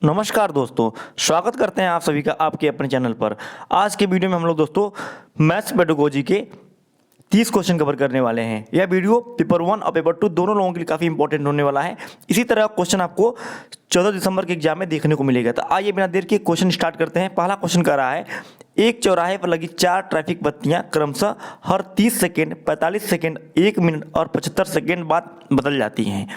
नमस्कार दोस्तों, स्वागत करते हैं आप सभी का आपके अपने चैनल पर। आज के वीडियो में हम लोग दोस्तों मैथ्स पेडागोजी के 30 क्वेश्चन कवर करने वाले हैं। यह वीडियो पेपर 1 और पेपर 2 दोनों लोगों के लिए काफ़ी इंपॉर्टेंट होने वाला है। इसी तरह क्वेश्चन आपको 14 दिसंबर के एग्जाम में देखने को मिलेगा। तो आइए बिना देर के क्वेश्चन स्टार्ट करते हैं। पहला क्वेश्चन कर रहा है, एक चौराहे पर लगी 4 ट्रैफिक बत्तियां क्रमशः हर 30 सेकेंड, 45 सेकेंड, 1 मिनट और 75 सेकेंड बाद बदल जाती हैं।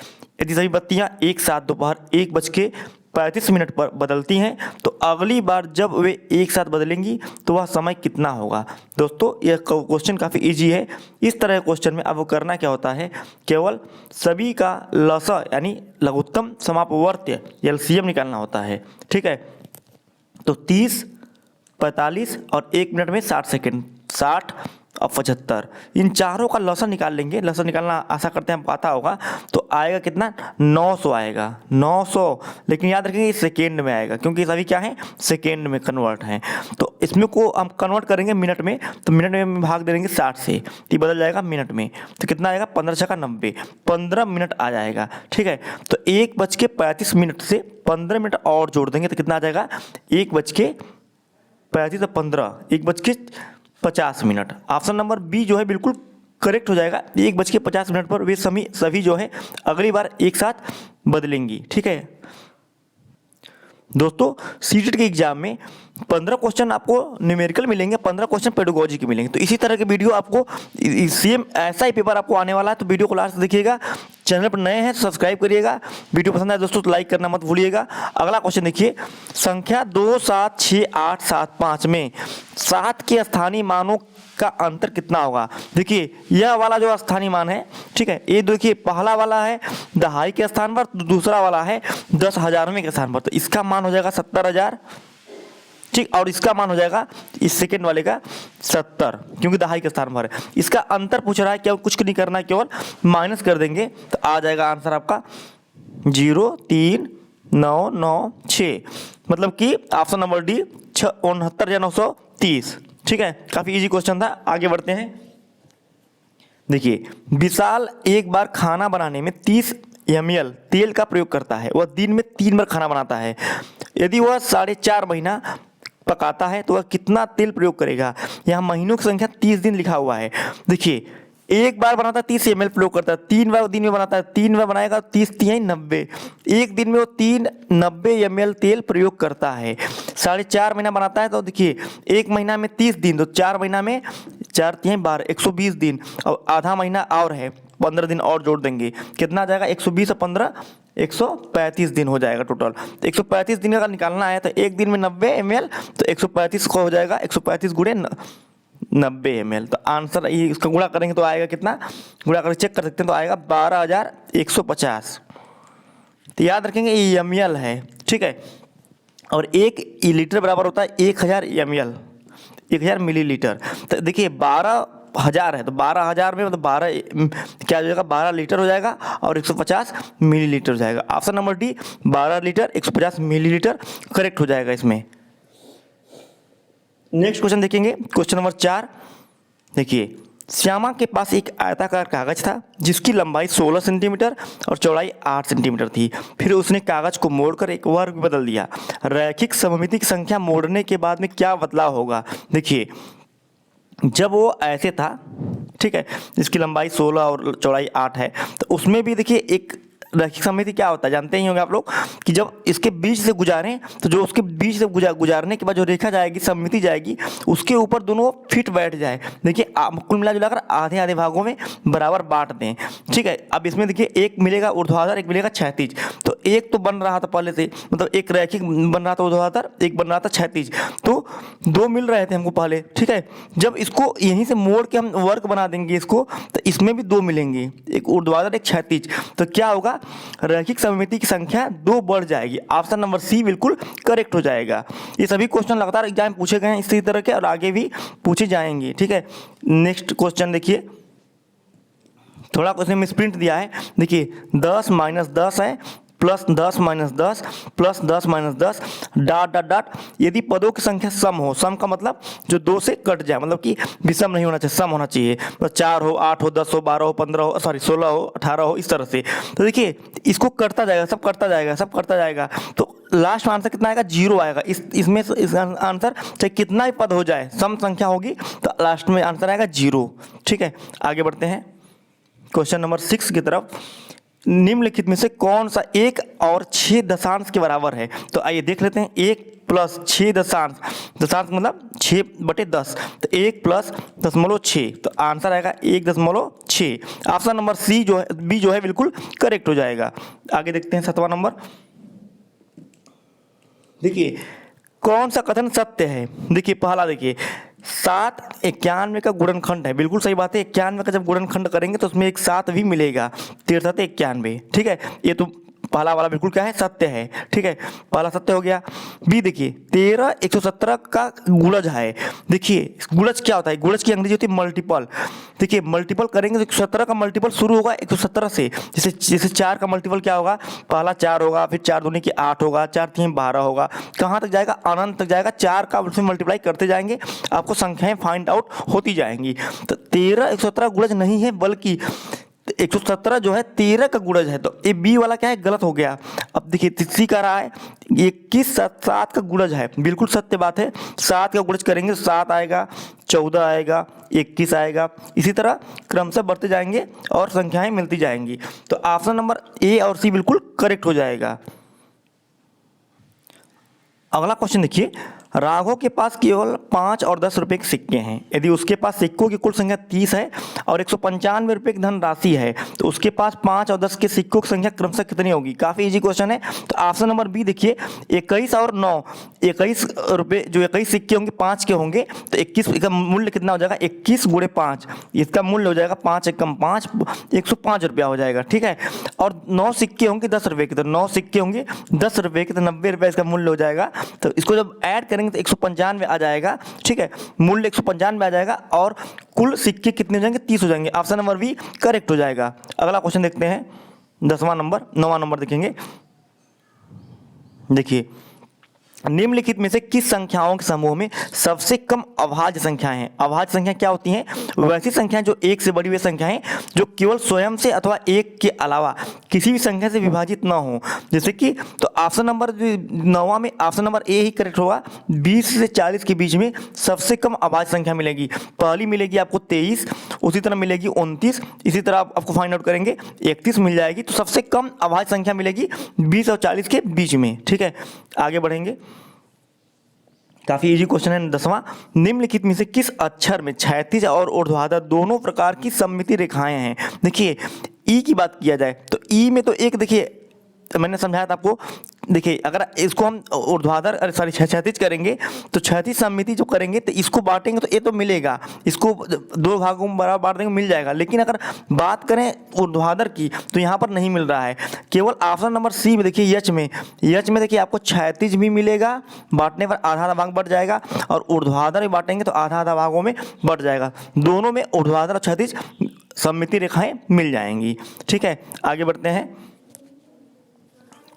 यदि सभी बत्तियां एक साथ दोपहर 1:35 पर बदलती हैं तो अगली बार जब वे एक साथ बदलेंगी तो वह समय कितना होगा। दोस्तों यह क्वेश्चन काफ़ी इजी है। इस तरह के क्वेश्चन में आपको करना क्या होता है, केवल सभी का लसा यानी लघुत्तम समापवर्त्य एलसीएम निकालना होता है। ठीक है, तो 30, 45 और 1 मिनट में 60 सेकेंड, 60 और 75, इन चारों का लॉसन निकाल लेंगे। लॉसन निकालना आशा करते हैं आपको आता होगा। तो आएगा कितना, 900 आएगा, 900। लेकिन याद रखेंगे सेकेंड में आएगा क्योंकि सभी क्या है, सेकेंड में कन्वर्ट हैं। तो इसमें को हम कन्वर्ट करेंगे मिनट में, तो मिनट में भाग दे देंगे 60 से, तो बदल जाएगा मिनट में। तो कितना आएगा, 15 का 90, 15 मिनट आ जाएगा। ठीक है, तो 1:35 से 15 मिनट और जोड़ देंगे तो कितना आ जाएगा, 1:35 और 15, 1:50। ऑप्शन नंबर बी जो है बिल्कुल करेक्ट हो जाएगा। 1:50 पर वे सभी जो है अगली बार एक साथ बदलेंगी। ठीक है दोस्तों, सीटेट के एग्जाम में 15 क्वेश्चन आपको न्यूमेरिकल मिलेंगे, 15 क्वेश्चन पेडागोजी के मिलेंगे। तो इसी तरह के वीडियो आपको सेम ऐसा ही पेपर आपको आने वाला है। तो वीडियो को लास्ट देखिएगा। चैनल पर नए हैं तो सब्सक्राइब करिएगा। वीडियो पसंद आए दोस्तों तो लाइक करना मत भूलिएगा। अगला क्वेश्चन देखिए, संख्या 2, 7, 6, 8, 7, 5 में 7 के स्थानीय मानों का अंतर कितना होगा। देखिए यह वाला जो स्थानीय मान है, ठीक है, ये देखिए पहला वाला है दहाई के स्थान पर, दूसरा वाला है 10,000वें के स्थान पर। तो इसका मान हो जाएगा 70,000। ठीक, और इसका मान हो जाएगा इस सेकेंड वाले का 70, क्योंकि दहाई के स्थान पर है। इसका अंतर पूछ रहा है, क्या कुछ नहीं करना है, केवल माइनस कर देंगे तो आ जाएगा आंसर आपका 03996। मतलब कि ऑप्शन नंबर डी 69,930। ठीक है, काफी इजी क्वेश्चन था। आगे बढ़ते हैं। देखिए, विशाल एक बार खाना बनाने में 30 ml तेल का प्रयोग करता है। वह दिन में 3 बार खाना बनाता है। यदि वह 4.5 महीना पकाता है तो वह कितना तेल प्रयोग करेगा। यहाँ महीनों की संख्या 30 दिन लिखा हुआ है। देखिए एक बार बनाता है 30 ml प्रयोग करता है, 3 बार दिन में बनाता है, 3 बार बनाएगा 30 3 90, एक दिन में वो 90 ml तेल प्रयोग करता है। 4.5 महीना बनाता है तो देखिए एक महीना में 30 दिन, तो 4 महीना में 4 3 12, 120 दिन, और आधा महीना और है, 15 दिन और जोड़ देंगे, कितना आ जाएगा, 120 और 15 135 दिन हो जाएगा टोटल। तो 135 दिन का निकालना है तो एक दिन में 90 ml, तो 135 को हो जाएगा 135 गुणे 90 ml। तो आंसर ये इसका गुणा करेंगे तो आएगा कितना, गुणा करके चेक कर सकते हैं, तो आएगा 12,150। तो याद रखेंगे ये ml है। ठीक है, और 1 लीटर बराबर होता है 1000 ml, 1000 मिलीलीटर। तो देखिए 12,000 है तो 12,000 में मतलब 12 क्या हो जाएगा, 12 लीटर हो जाएगा और 150 मिलीलीटर हो जाएगा। Option number D 12 litre 150 millilitre correct हो जाएगा इसमें। नेक्स्ट क्वेश्चन देखेंगे, क्वेश्चन नंबर 4। देखिए, श्यामा के पास एक आयताकार कागज था जिसकी लंबाई 16 सेंटीमीटर और चौड़ाई 8 सेंटीमीटर थी। फिर उसने कागज को मोड़कर एक वर्ग में बदल दिया। रैखिक सममिति की संख्या मोड़ने के बाद में क्या बदलाव होगा। देखिए जब वो ऐसे था, ठीक है, इसकी लंबाई 16 और चौड़ाई 8 है, तो उसमें भी देखिए एक रैखिक सममिति क्या होता है जानते ही होंगे आप लोग, कि जब इसके बीच से गुजारें तो जो उसके बीच से गुजारने के बाद जो रेखा जाएगी, सममिति जाएगी, उसके ऊपर दोनों फिट बैठ जाए। देखिए कुल मिला जुलाकर आधे आधे भागों में बराबर बांट दें। ठीक है, अब इसमें देखिए एक मिलेगा ऊर्ध्वाधर, एक मिलेगा क्षैतिज। तो एक तो बन रहा था पहले से, मतलब एक रैखिक बन रहा था ऊर्ध्वाधर, एक बन रहा था क्षैतिज, तो 2 मिल रहे थे हमको पहले। ठीक है, जब इसको यहीं से मोड़ के हम वर्ग बना देंगे इसको, तो इसमें भी 2 मिलेंगे, एक ऊर्ध्वाधर एक क्षैतिज। तो क्या होगा, रैखिक सममिति की संख्या 2 बढ़ जाएगी। ऑप्शन नंबर सी बिल्कुल करेक्ट हो जाएगा। ये सभी क्वेश्चन लगातार एग्जाम में पूछे गए हैं इसी तरह के, और आगे भी पूछे जाएंगे। ठीक है, नेक्स्ट क्वेश्चन देखिए, थोड़ा क्वेश्चन में स्प्रिंट दिया है। देखिए 10 - 10 है, plus 10 - 10 plus 10 - 10 dot dot dot. यदि पदों की संख्या सम हो, सम का मतलब जो 2 से कट जाए, मतलब कि विषम नहीं होना चाहिए, सम होना चाहिए। तो 4 हो, 8 हो, 10 हो, 12 हो, 15 हो, सॉरी 16 हो, 18 हो, इस तरह से। तो देखिए इसको करता जाएगा, सब करता जाएगा, सब करता जाएगा। तो लास्ट में आंसर कितना आएगा, 0 आएगा। इसमें इस आंसर चाहे कितना भी पद हो जाए, सम संख्या होगी तो लास्ट में आंसर आएगा 0। ठीक है, आगे बढ़ते हैं क्वेश्चन नंबर 6 की तरफ। निम्नलिखित में से कौन सा 1 और 6 दशांश के बराबर है? तो आइए देख लेते हैं। 1 प्लस 6 दशांश, दशांश मतलब 6/10, तो 1 प्लस 0.6, तो आंसर आएगा 1.6। ऑप्शन नंबर सी जो है, बी जो है बिल्कुल करेक्ट हो जाएगा। आगे देखते हैं 7वां नंबर। देखिए कौन सा कथन सत्य है? देखिए पहला देखिए 7 91 का गुणनखंड है, बिल्कुल सही बात है। 91 का जब गुणनखंड करेंगे तो उसमें एक 7 भी मिलेगा, 13 91। ठीक है, ये तो पहला वाला बिल्कुल क्या है, सत्य है। ठीक है, पहला सत्य हो गया। बी देखिए 13 117 का गुणज है। देखिए गुणज क्या होता है, गुणज की अंग्रेजी होती है मल्टीपल। देखिए मल्टीपल करेंगे तो 117 का मल्टीपल शुरू होगा 117 से। जैसे 4 का मल्टीपल क्या होगा, पहला 4 होगा, फिर 4 दूनी की 8 होगा, 4 3 12 होगा, कहाँ तक जाएगा, अनंत तक जाएगा। 4 का उसमें मल्टीप्लाई करते जाएंगे, आपको संख्याएं फाइंड आउट होती जाएंगी। तो 13 117 गुणज नहीं है, बल्कि 117 जो है 13 का गुणज है। तो ये बी वाला क्या है, गलत हो गया। अब देखिए सी का रहा है 21 7 का गुणज है, बिल्कुल सत्य बात है। 7 का गुणज करेंगे तो 7 आएगा, 14 आएगा, 21 आएगा, इसी तरह क्रमशः बढ़ते जाएंगे और संख्याएं मिलती जाएंगी। तो ऑप्शन नंबर ए और सी बिल्कुल करेक्ट हो जाएगा। अगला क्वेश्चन देखिए, राघव के पास केवल 5 और 10 रुपए के सिक्के हैं। यदि उसके पास सिक्कों की कुल संख्या 30 है और 195 रुपये की धनराशि है, तो उसके पास 5 और 10 के सिक्कों की संख्या क्रमशः कितनी होगी? काफ़ी इजी क्वेश्चन है। तो ऑप्शन नंबर बी देखिए 21 और 9, 21 रुपये, जो 21 सिक्के होंगे 5 के होंगे, तो 21 का मूल्य कितना हो जाएगा, 21 गुणे 5, इसका मूल्य हो जाएगा 5 एकम 5, 105 रुपया हो जाएगा। ठीक है, और 9 सिक्के होंगे 10 रुपये के, तो 9 सिक्के होंगे 10 रुपये के, तो 90 रुपये इसका मूल्य हो जाएगा। तो इसको जब ऐड करेंगे तो 195 आ जाएगा। ठीक है, मूल्य 195 आ जाएगा और कुल सिक्के कितने हो जाएंगे, 30 हो जाएंगे। ऑप्शन नंबर बी करेक्ट हो जाएगा। अगला क्वेश्चन देखते हैं 9वां नंबर देखेंगे। देखिए निम्नलिखित में से किस संख्याओं के समूह में सबसे कम अभाज्य संख्याएं हैं? अभाज्य संख्या क्या होती हैं? वैसी संख्याएं जो 1 से बड़ी हुई संख्याएं, जो केवल स्वयं से अथवा 1 के अलावा किसी भी संख्या से विभाजित ना हो। जैसे कि तो ऑप्शन नंबर 9वां में option number A he correct होगा। 20 से 40 के बीच में सबसे कम अभाज्य संख्या मिलेगी। पहली मिलेगी आपको 23, उसी तरह मिलेगी 29, इसी तरह आपको फाइंड आउट करेंगे 31 मिल जाएगी। तो सबसे कम अभाज्य संख्या मिलेगी 20 और 40 के बीच में। ठीक है, आगे बढ़ेंगे। काफी इजी क्वेश्चन है 10वां। निम्नलिखित में से किस अक्षर में क्षैतिज और ऊर्ध्वाधर दोनों प्रकार की सममिति रेखाएं हैं? देखिए ई की बात किया जाए तो ई में तो एक देखिए मैंने समझाया था आपको। देखिए अगर इसको हम ऊर्ध्वाधर क्षैतिज करेंगे तो क्षैतिज सममिति जो करेंगे तो इसको बांटेंगे तो ये तो मिलेगा, इसको 2 भागों में बराबर बांट देंगे मिल जाएगा। लेकिन अगर बात करें ऊर्ध्वाधर की तो यहाँ पर नहीं मिल रहा है। केवल ऑप्शन नंबर सी में देखिए यच में देखिए आपको क्षैतिज भी मिलेगा, बांटने पर आधा भाग बढ़ जाएगा, और ऊर्ध्वाधर भी बांटेंगे तो आधा भागों में बढ़ जाएगा। दोनों में ऊर्ध्वाधर और क्षैतिज सममिति रेखाएं मिल जाएंगी। ठीक है, आगे बढ़ते हैं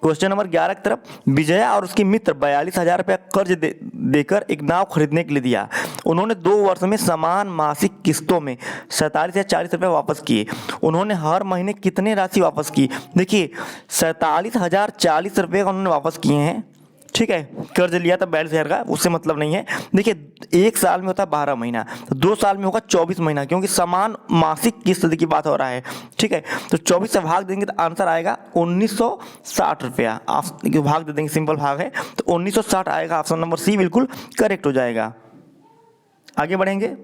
क्वेश्चन नंबर 11 की तरफ। विजया और उसके मित्र 42,000 रुपया कर्ज देकर एक नाव खरीदने के लिए दिया। उन्होंने 2 वर्ष में समान मासिक किस्तों में 47 या 40 रुपये वापस किए। उन्होंने हर महीने कितने राशि वापस की? देखिए 47,040 रुपये उन्होंने वापस किए हैं। ठीक है, कर्ज लिया था 42,000 का, उससे मतलब नहीं है। देखिए 1 साल में होता है 12 महीना, तो 2 साल में होगा 24 महीना, क्योंकि समान मासिक किस्त की बात हो रहा है। ठीक है, तो 24 से भाग देंगे तो आंसर आएगा 1960 रुपया। आप भाग दे देंगे, सिंपल भाग है, तो 1960 आएगा। ऑप्शन नंबर सी बिल्कुल करेक्ट हो जाएगा। आगे बढ़ेंगे।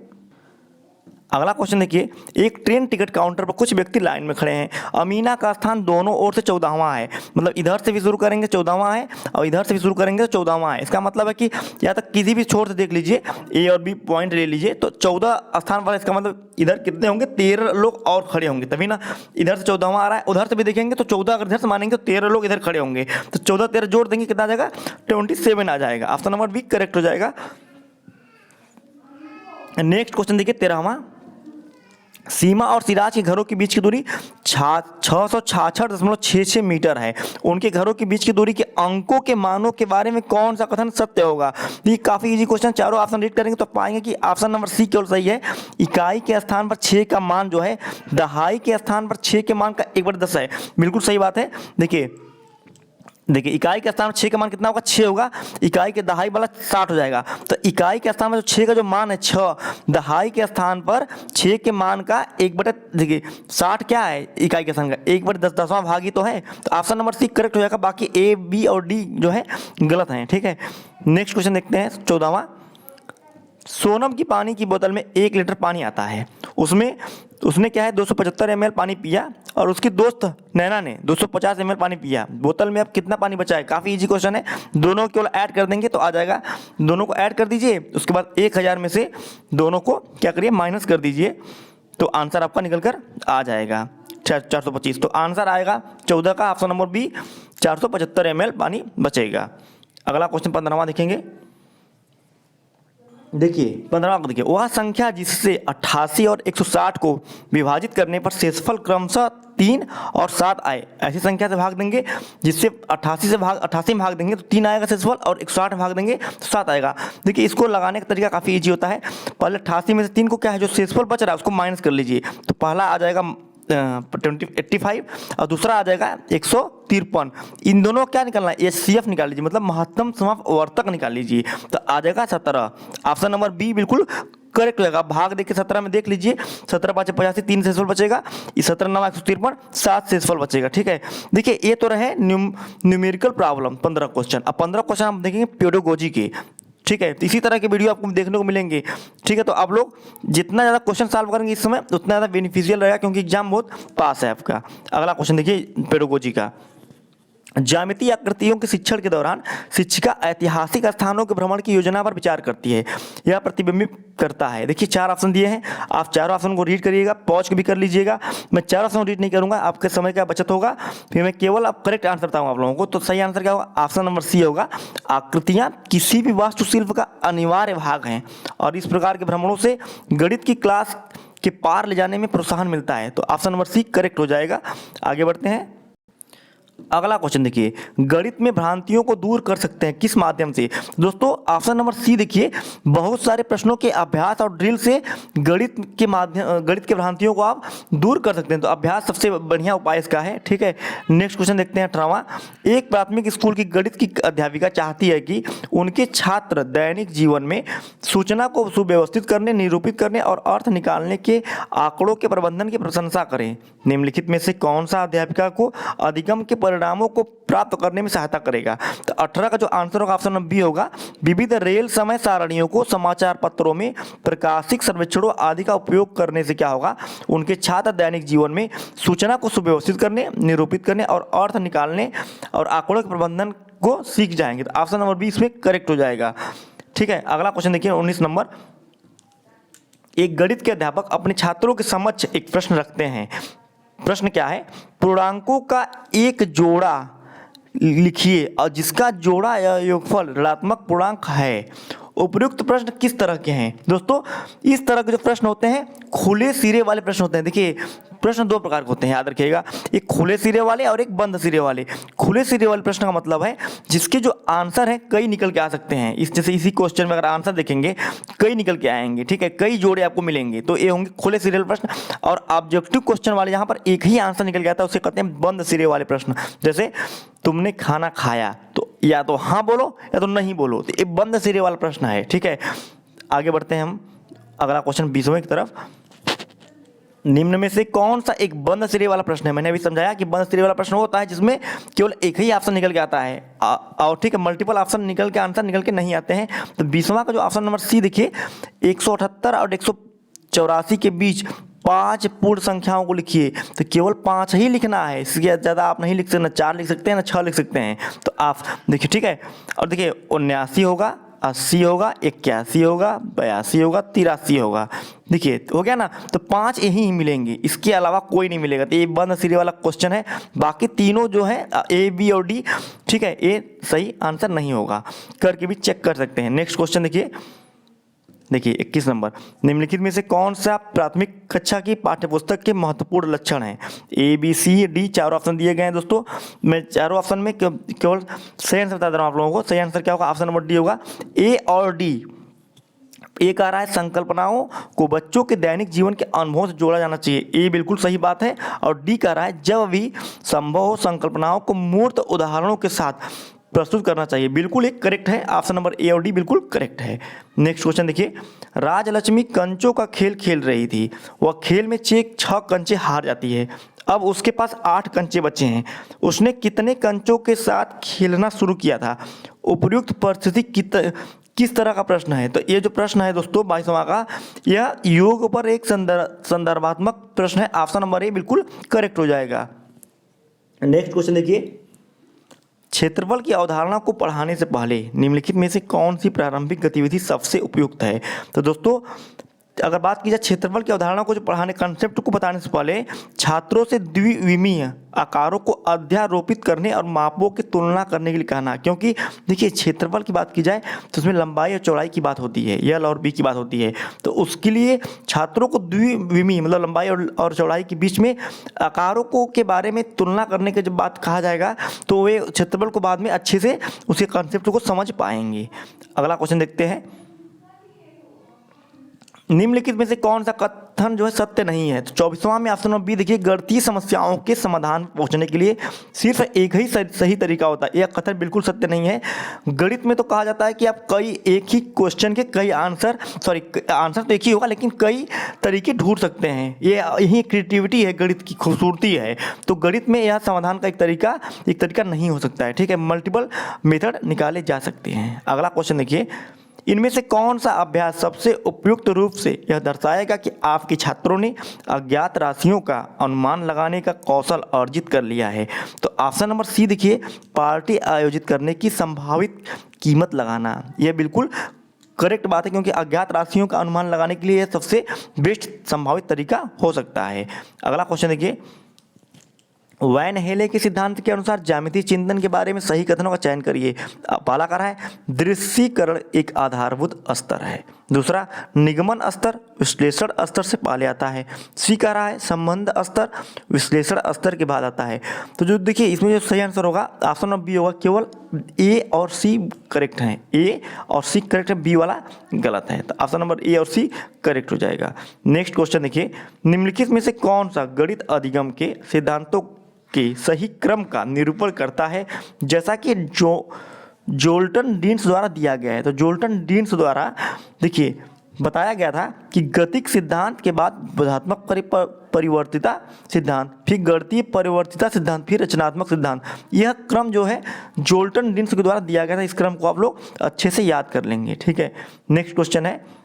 अगला क्वेश्चन देखिए, एक ट्रेन टिकट काउंटर पर कुछ व्यक्ति लाइन में खड़े हैं। अमीना का स्थान दोनों ओर से 14वां है, मतलब इधर से भी शुरू करेंगे 14वां है और इधर से भी शुरू करेंगे तो 14वां है। इसका मतलब है कि या तक किसी भी छोर से देख लीजिए, ए और बी पॉइंट ले लीजिए, तो 14 स्थान वाला, इसका मतलब इधर कितने होंगे, 13 लोग और खड़े होंगे, तभी ना इधर से 14वां आ रहा है। उधर से भी देखेंगे तो 14 अगर इधर से मानेंगे तो 13 लोग इधर खड़े होंगे, तो 14 13 जोड़ देंगे कितना आ जाएगा, 27 आ जाएगा। ऑप्शन नंबर बी करेक्ट हो जाएगा। नेक्स्ट क्वेश्चन देखिए 13वां। सीमा और सिराज के घरों के बीच की दूरी 666.66 मीटर है। उनके घरों के बीच की दूरी के अंकों के मानों के बारे में कौन सा कथन सत्य होगा? ये काफ़ी इजी क्वेश्चन, चारों ऑप्शन रीड करेंगे तो पाएंगे कि ऑप्शन नंबर सी केवल सही है। इकाई के स्थान पर 6 का मान जो है, दहाई के स्थान पर 6 के मान का 1/10 है, बिल्कुल सही बात है। देखिए देखिए इकाई के स्थान 6 का मान कितना होगा, 6 होगा। इकाई के दहाई वाला 60 हो जाएगा। तो इकाई के स्थान में जो 6 का जो मान है 6, दहाई के स्थान पर 6 के मान का 1/, देखिए 60 क्या है इकाई के स्थान का 1/10, 10वां भाग ही तो है। तो ऑप्शन नंबर सी करेक्ट हो जाएगा। बाकी ए, बी और डी जो है गलत हैं, ठीक है। नेक्स्ट क्वेश्चन देखते हैं 14वां। सोनम की पानी की बोतल में 1 लीटर पानी आता है, उसमें उसने क्या है 275 ml पानी पिया और उसकी दोस्त नैना ने 250 ml पानी पिया। बोतल में अब कितना पानी बचा है? काफ़ी इजी क्वेश्चन है, दोनों केवल ऐड कर देंगे तो आ जाएगा। दोनों को ऐड कर दीजिए, उसके बाद 1000 में से दोनों को क्या करिए माइनस कर दीजिए, तो आंसर आपका निकल कर आ जाएगा 425। तो आंसर आएगा 14 का ऑप्शन नंबर बी, 475 ml पानी बचेगा। अगला क्वेश्चन 15वां देखेंगे। देखिए 15वां को देखिए, वह संख्या जिससे 88 और 160 को विभाजित करने पर शेषफल क्रमशः 3 और 7 आए, ऐसी संख्या से भाग देंगे जिससे 88 में भाग देंगे तो 3 आएगा शेषफल, और 160 में भाग देंगे तो 7 आएगा। देखिए इसको लगाने का तरीका काफ़ी इजी होता है। पहले 88 में से 3 को क्या है जो शेषफल बच रहा है उसको माइनस कर लीजिए, तो पहला आ जाएगा 85 और दूसरा आ जाएगा 153। इन दोनों क्या निकालना है, HCF निकाल लीजिए, मतलब महत्तम समापवर्तक निकाल लीजिए, तो आ जाएगा 17। ऑप्शन नंबर बी बिल्कुल करेक्ट होगा। भाग देख के 17 में देख लीजिए, 17 5 85, 3 शेषफल बचेगा, 17 9 153, 7 शेषफल बचेगा, ठीक है। देखिए ये तो रहे न्यूमेरिकल प्रॉब्लम 15 क्वेश्चन। अब 15 क्वेश्चन हम देखेंगे पेडागोजी के, ठीक है। तो इसी तरह के वीडियो आपको देखने को मिलेंगे, ठीक है। तो आप लोग जितना ज़्यादा क्वेश्चन सॉल्व करेंगे इस समय उतना ज़्यादा बेनिफिशियल रहेगा, क्योंकि एग्जाम बहुत पास है आपका। अगला क्वेश्चन देखिए पेडागोजी का। ज्यामितीय आकृतियों के शिक्षण के दौरान शिक्षिका ऐतिहासिक स्थानों के भ्रमण की योजना पर विचार करती है, यह प्रतिबिंबित करता है। देखिए 4 ऑप्शन दिए हैं, आप 4 ऑप्शन को रीड करिएगा, पॉज भी कर लीजिएगा। मैं 4 ऑप्शन रीड नहीं करूंगा, आपके समय का बचत होगा, फिर मैं केवल अब करेक्ट आंसर बताऊंगा आप लोगों को। तो सही आंसर क्या होगा, ऑप्शन नंबर सी होगा। आकृतियां किसी भी वास्तुशिल्प का अनिवार्य भाग हैं और इस प्रकार के भ्रमणों से गणित की क्लास के पार ले जाने में प्रोत्साहन मिलता है। तो ऑप्शन नंबर सी करेक्ट हो जाएगा। आगे बढ़ते हैं। अगला क्वेश्चन देखिए, गणित में भ्रांतियों को दूर कर सकते हैं किस माध्यम से? दोस्तों ऑप्शन नंबर सी देखिए, बहुत सारे प्रश्नों के अभ्यास और ड्रिल से गणित के भ्रांतियों को आप दूर कर सकते हैं। तो अभ्यास सबसे बढ़िया उपाय इसका है, ठीक है। नेक्स्ट क्वेश्चन देखते हैं 18वां। एक प्राथमिक स्कूल की गणित की अध्यापिका चाहती है कि उनके छात्र दैनिक जीवन में सूचना को सुव्यवस्थित करने, निरूपित करने और अर्थ निकालने के आंकड़ों के प्रबंधन की प्रशंसा करें। निम्नलिखित में से कौन सा अध्यापिका को अधिगम के परिणामों को प्राप्त करने में सहायता करेगा? तो 18 का जो आंसर होगा ऑप्शन नंबर बी होगा। विविध रेल समय सारणियों को समाचार पत्रों में प्रकाशित सर्वेक्षणों आदि का उपयोग करने से क्या होगा, उनके छात्र दैनिक जीवन में सूचना को सुव्यवस्थित करने, निरूपित करने और अर्थ निकालने और आंकड़ों के प्रबंधन को सीख जाएंगे। तो ऑप्शन नंबर बी इसमें करेक्ट हो जाएगा, ठीक है। अगला क्वेश्चन देखिए 19 नंबर। एक गणित के अध्यापक अपने छात्रों के समक्ष एक प्रश्न रखते हैं। प्रश्न क्या है, पूर्णांकों का एक जोड़ा लिखिए और जिसका जोड़ा या योगफल ऋणात्मक पूर्णांक है। उपयुक्त प्रश्न किस तरह के हैं? दोस्तों इस तरह के जो प्रश्न होते हैं खुले सिरे वाले प्रश्न होते हैं। देखिए प्रश्न 2 प्रकार के होते हैं, याद रखिएगा, एक खुले सिरे वाले और एक बंद सिरे वाले। खुले सिरे वाले प्रश्न का मतलब है जिसके जो आंसर है कई निकल के आ सकते हैं। जैसे इसी क्वेश्चन में अगर आंसर देखेंगे कई निकल के आएंगे, ठीक है, कई जोड़े आपको मिलेंगे, तो ये होंगे खुले सिरे वाले प्रश्न। और ऑब्जेक्टिव क्वेश्चन वाले जहाँ पर एक ही आंसर निकल के आता है उसे कहते हैं बंद सिरे वाले प्रश्न। जैसे तुमने खाना खाया, तो या तो हाँ बोलो या तो नहीं बोलो, तो ये बंद सिरे वाला प्रश्न है, ठीक है। आगे बढ़ते हैं हम। अगला क्वेश्चन 20वें की तरफ। निम्न में से कौन सा एक बंद सिरे वाला प्रश्न है? मैंने अभी समझाया कि बंद सिरे वाला प्रश्न होता है जिसमें केवल एक ही ऑप्शन निकल के आता है और ठीक है, मल्टीपल ऑप्शन निकल के आंसर निकल के नहीं आते हैं। तो 20वां का जो ऑप्शन नंबर सी देखिए, 178 और 184 के बीच 5 पूर्ण संख्याओं को लिखिए। तो केवल 5 ही लिखना है, इससे ज़्यादा आप नहीं लिख सकते, ना 4 लिख सकते हैं ना 6 लिख सकते हैं। तो आप देखिए, ठीक है। और देखिए 79 होगा, 80 होगा, 81 होगा, 82 होगा, 83 होगा। देखिए हो गया ना, तो 5 यही मिलेंगे, इसके अलावा कोई नहीं मिलेगा। तो ये बंद सिरे वाला क्वेश्चन है। बाकी तीनों जो है ए, बी और डी, ठीक है, ये सही आंसर नहीं होगा, करके भी चेक कर सकते हैं। नेक्स्ट क्वेश्चन देखिए 21 नंबर। निम्नलिखित में से कौन सा प्राथमिक कक्षा की पाठ्यपुस्तक के महत्वपूर्ण लक्षण है? ए, बी, सी, डी, 4 ऑप्शन दिए गए हैं दोस्तों। मैं चारों ऑप्शन में केवल सही आंसर बता दे रहा हूँ आप लोगों को। सही आंसर क्या होगा, ऑप्शन नंबर डी होगा। ए और डी एक आ रहा है संकल्पनाओं को बच्चों के दैनिक जीवन के अनुभवों से जोड़ा जाना चाहिए, ये बिल्कुल सही बात है। और डी का रहा है जब भी संभव हो संकल्पनाओं को मूर्त उदाहरणों के साथ प्रस्तुत करना चाहिए, बिल्कुल एक करेक्ट है। ऑप्शन नंबर ए और डी बिल्कुल करेक्ट है। नेक्स्ट क्वेश्चन देखिए, राजलक्ष्मी कंचों का खेल खेल रही थी, वह खेल में 6 कंचे हार जाती है, अब उसके पास 8 कंचे बचे हैं, उसने कितने कंचों के साथ खेलना शुरू किया था? उपर्युक्त परिस्थिति किस तरह का प्रश्न है? तो ये जो प्रश्न है दोस्तों 22वां का, यह योग पर एक संदर्भात्मक प्रश्न है। ऑप्शन नंबर ए बिल्कुल करेक्ट हो जाएगा। नेक्स्ट क्वेश्चन देखिए, क्षेत्रफल की अवधारणा को पढ़ाने से पहले निम्नलिखित में से कौन सी प्रारंभिक गतिविधि सबसे उपयुक्त है? तो दोस्तों अगर बात की जाए क्षेत्रफल की अवधारणा को जो पढ़ाने कंसेप्ट को बताने से पहले छात्रों से द्विविमीय आकारों को अध्यारोपित करने और मापों की तुलना करने के लिए कहना, क्योंकि देखिए क्षेत्रफल की बात की जाए तो उसमें लंबाई और चौड़ाई की बात होती है, एल और बी की बात होती है। तो उसके लिए छात्रों को द्विविमीय मतलब लंबाई और चौड़ाई के बीच में आकारों को के बारे में तुलना करने की जब बात कहा जाएगा तो वे क्षेत्रफल को बाद में अच्छे से उसके कंसेप्ट को समझ पाएंगे। अगला क्वेश्चन देखते हैं, निम्नलिखित में से कौन सा कथन जो है सत्य नहीं है? तो 24वां में ऑप्शन नंबर बी देखिए, गणितीय समस्याओं के समाधान पहुंचने के लिए सिर्फ एक ही सही तरीका होता है, यह कथन बिल्कुल सत्य नहीं है। गणित में तो कहा जाता है कि आप एक ही क्वेश्चन के कई आंसर तो एक ही होगा लेकिन कई तरीके ढूंढ सकते हैं, ये यही क्रिएटिविटी है, गणित की खूबसूरती है। तो गणित में यह समाधान का एक तरीका नहीं हो सकता है, ठीक है, मल्टीपल मेथड निकाले जा सकते हैं। अगला क्वेश्चन देखिए, इनमें से कौन सा अभ्यास सबसे उपयुक्त रूप से यह दर्शाएगा कि आपके छात्रों ने अज्ञात राशियों का अनुमान लगाने का कौशल अर्जित कर लिया है? तो ऑप्शन नंबर सी देखिए, पार्टी आयोजित करने की संभावित कीमत लगाना, यह बिल्कुल करेक्ट बात है, क्योंकि अज्ञात राशियों का अनुमान लगाने के लिए यह सबसे बेस्ट संभावित तरीका हो सकता है। अगला क्वेश्चन देखिए, वैन हेले के सिद्धांत के अनुसार ज्यामितीय चिंतन के बारे में सही कथनों का चयन करिए। पहला कह रहा है दृश्यीकरण एक आधारभूत स्तर है, दूसरा निगमन स्तर विश्लेषण स्तर से पहले आता है, सी कह रहा है संबंध स्तर विश्लेषण स्तर के बाद आता है। तो जो देखिए इसमें जो सही आंसर होगा ऑप्शन नंबर बी होगा, केवल ए और सी करेक्ट हैं, ए और सी करेक्ट है, बी वाला गलत है। तो ऑप्शन नंबर ए और सी करेक्ट हो जाएगा। नेक्स्ट क्वेश्चन देखिए, निम्नलिखित में से कौन सा गणित अधिगम के सिद्धांतों के सही क्रम का निरूपण करता है जैसा कि जोल्टन डीन्स द्वारा दिया गया है? तो जोल्टन डीन्स द्वारा देखिए बताया गया था कि गतिक सिद्धांत के बाद बोधात्मक परिवर्तिता सिद्धांत, फिर गणितीय परिवर्तिता सिद्धांत, फिर रचनात्मक सिद्धांत, यह क्रम जो है जोल्टन डीन्स के द्वारा दिया गया था। इस क्रम को आप लोग अच्छे से याद कर लेंगे, ठीक है। नेक्स्ट क्वेश्चन है,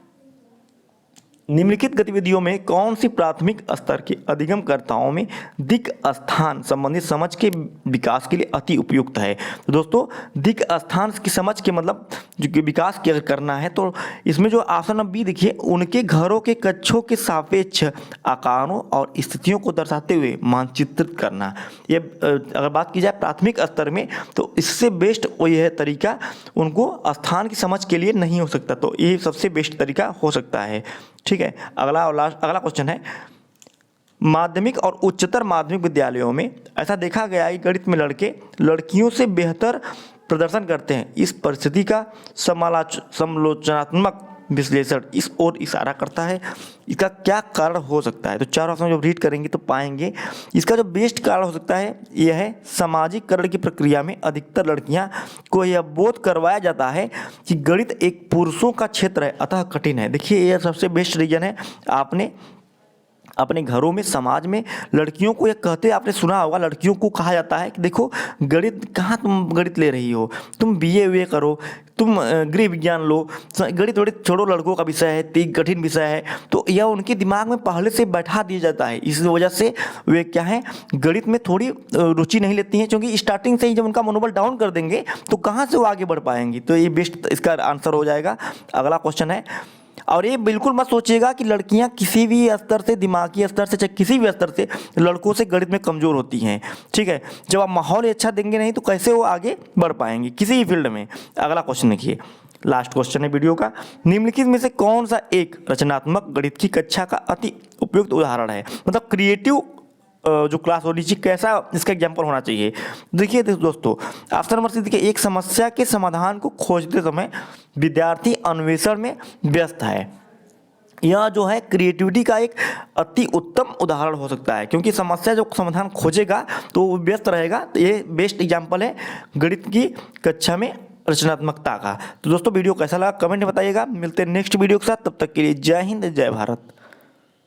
निम्नलिखित गतिविधियों में कौन सी प्राथमिक स्तर के अधिगमकर्ताओं में दिक् स्थान संबंधित समझ के विकास के लिए अति उपयुक्त है? तो दोस्तों दिक् स्थान की समझ के मतलब जो विकास की अगर करना है तो इसमें जो ऑप्शन नंबर बी देखिए, उनके घरों के कक्षों के सापेक्ष आकारों और स्थितियों को दर्शाते हुए मानचित्रित करना। ये अगर बात की जाए प्राथमिक स्तर में तो इससे बेस्ट वही है तरीका, उनको स्थान की समझ के लिए नहीं हो सकता, तो ये सबसे बेस्ट तरीका हो सकता है, ठीक है। अगला क्वेश्चन है, माध्यमिक और उच्चतर माध्यमिक विद्यालयों में ऐसा देखा गया है कि गणित में लड़के लड़कियों से बेहतर प्रदर्शन करते हैं। इस परिस्थिति का समालोचनात्मक विश्लेषण इस ओर इशारा करता है, इसका क्या कारण हो सकता है? तो चार ऑप्शन जब रीड करेंगे तो पाएंगे इसका जो बेस्ट कारण हो सकता है यह है सामाजिकरण की प्रक्रिया में अधिकतर लड़कियां को यह बोध करवाया जाता है कि गणित एक पुरुषों का क्षेत्र है अतः कठिन है। देखिए यह सबसे बेस्ट रीजन है। आपने अपने घरों में समाज में लड़कियों को यह कहते आपने सुना होगा, लड़कियों को कहा जाता है कि देखो गणित कहाँ तुम गणित ले रही हो, तुम बीए करो, तुम गृह विज्ञान लो, गणित छोड़ो, लड़कों का विषय है, कठिन विषय है। तो यह उनके दिमाग में पहले से बैठा दिया जाता है, इस वजह से वे क्या है गणित में थोड़ी रुचि नहीं लेती हैं, क्योंकि स्टार्टिंग से ही जब उनका मनोबल डाउन कर देंगे तो कहाँ से वो आगे बढ़ पाएंगी। तो ये बेस्ट इसका आंसर हो जाएगा। अगला क्वेश्चन है, और ये बिल्कुल मत सोचिएगा कि लड़कियां किसी भी स्तर से, दिमागी स्तर से, चाहे किसी भी स्तर से लड़कों से गणित में कमज़ोर होती हैं, ठीक है। जब आप माहौल अच्छा देंगे नहीं तो कैसे वो आगे बढ़ पाएंगे किसी भी फील्ड में। अगला क्वेश्चन देखिए, लास्ट क्वेश्चन है वीडियो का, निम्नलिखित में से कौन सा एक रचनात्मक गणित की कक्षा का अति उपयुक्त उदाहरण है? मतलब क्रिएटिव जो क्लास होनी चाहिए, कैसा इसका एग्जाम्पल होना चाहिए। देखिए दोस्तों, ऑप्शन नंबर सी देखिए, एक समस्या के समाधान को खोजते समय विद्यार्थी अन्वेषण में व्यस्त है। यह जो है क्रिएटिविटी का एक अति उत्तम उदाहरण हो सकता है, क्योंकि समस्या जो समाधान खोजेगा तो वो व्यस्त रहेगा। तो ये बेस्ट एग्जाम्पल है गणित की कक्षा में रचनात्मकता का। तो दोस्तों वीडियो कैसा लगा कमेंट में बताइएगा। मिलते हैं नेक्स्ट वीडियो के साथ, तब तक के लिए जय हिंद जय भारत।